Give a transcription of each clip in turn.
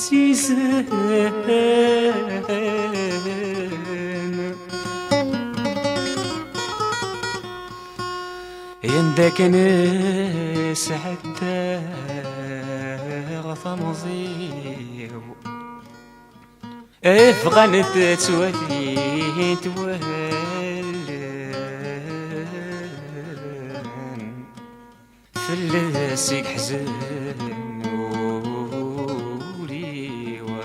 عزيزان يندك ناس حتى غطمزيو افغنت توالي فلاسك حزن وليوا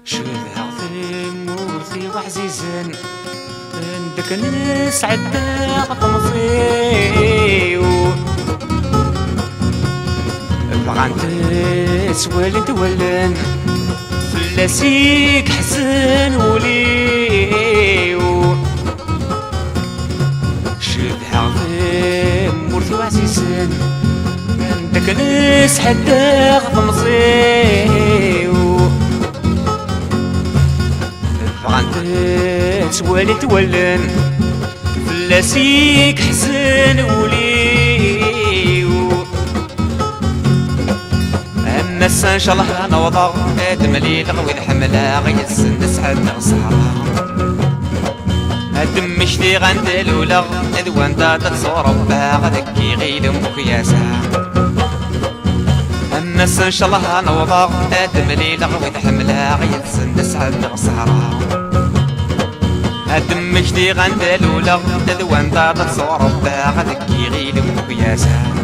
شذها ثمورتي وعزيزان عندك ناس عدا غطمزيو بغانت توالد ولان فلاسيك حزن وليو شذها ثمورتي وعزيزان عندك ناس عدا غطمزيو بغانت توالد ولان فلاسيك حزن وليو اما ان شاء الله نوضع ادم ليل غوي الحمله غيسن نسعد نغصها ادم مشتي غندلولا اذوان دات تصور بها غذكي غيل مكياسا اما ان شاء الله نوضع ادم ليل غوي الحمله غيسن نسعد نغصها ادم مشتي غندلولا اذوان دات تصور بها غذكي غيل مكياسا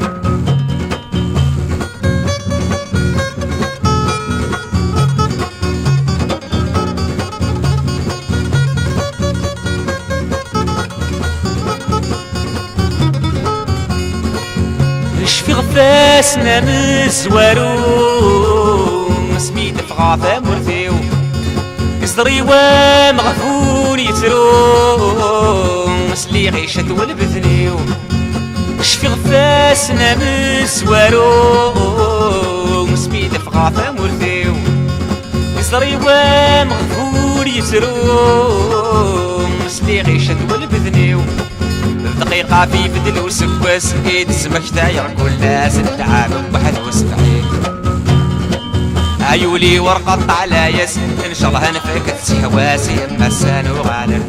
في غفاسنا مزوارو مسميت فغاثة مرثيو يصدري ومغفون يترو مسلي غيشة والبثنيو في غفاسنا مزوارو مسميت فغاثة مرثيو يصدري ومغفون يترو مسلي غيشة والبثنيو دقيقة في بدل وسكوس ايد سمك داير كل ناس التعب بحث وسبعين عيولي ورقط على يس ان شاء الله نفكت حواسي مسان وغالر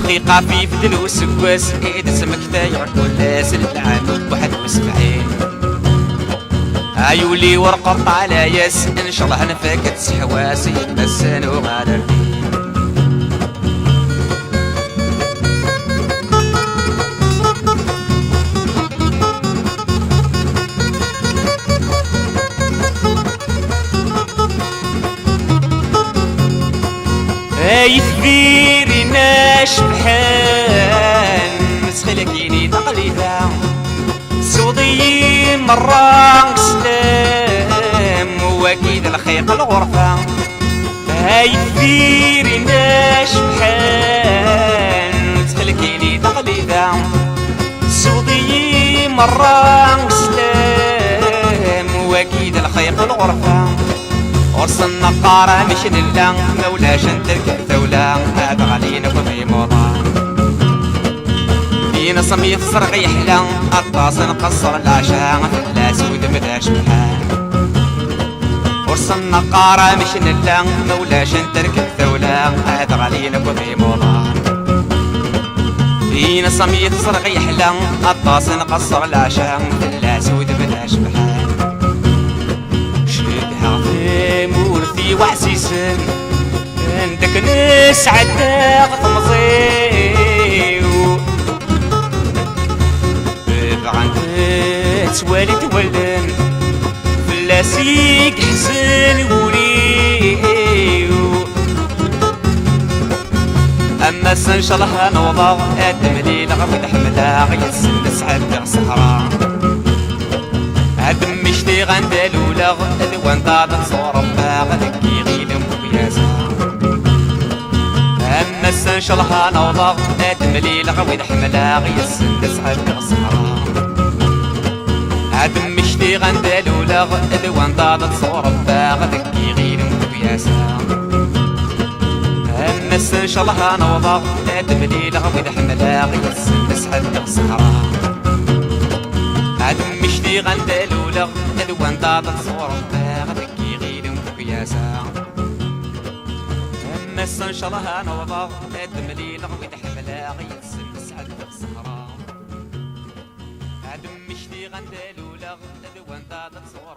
دقيقة في بدل وسكوس ايد سمك داير كل ناس التعب بحث وسبعين عيولي ورقط على يس ان شاء الله نفكت حواسي مسان وغالر يثبيري ناش بحال مسخلكيني تقليدا سوضي مرة سلام واكيد الخيق الغرفة يثبيري ناش بحال مسخلكيني تقليدا سوضي مرة سلام واكيد الخيق الغرفة ورس النقارة مش نلا مولاش نترك ثولا هذا علينا في موضة فينا صميت صرغ يحلى الطاس نقصر العشاء لا سود مداش بحال ورس النقارة مش نلا مولاش نترك ثولا هذا علينا في موضة فينا صميت صرغ يحلى الطاس نقصر العشاء لا سود مداش بحال مورثي وعزيزان عندك ناس عدا غطمزيو بغانت توالي تولان فلاسيك حزن وليو اما ان شاء الله نوضع ادم ليل غوي الحمله غيسن نسعد صحراء ادم مشتي غندلولا اذوان داد تصور بها غذكي غيل مكياسا اما ان شاء الله نوضع ادم ليل غوي الحمله غيسن نسعد صحراء ادم مشتي غندلولا اذوان داد تصور بها غذكي غيل مكياسا اما ان شاء الله نوضع ادم ليل غوي الحمله غيسن نسعد صحراء عدم مشتي غندلو لولا ندوان داد تصور غدكي غير مكياسا مس ان شاء الله نوضا ادمليل غويد حملا غيتسم سعد الصحراء ادم مشتي غندالولا ندوان داد تصور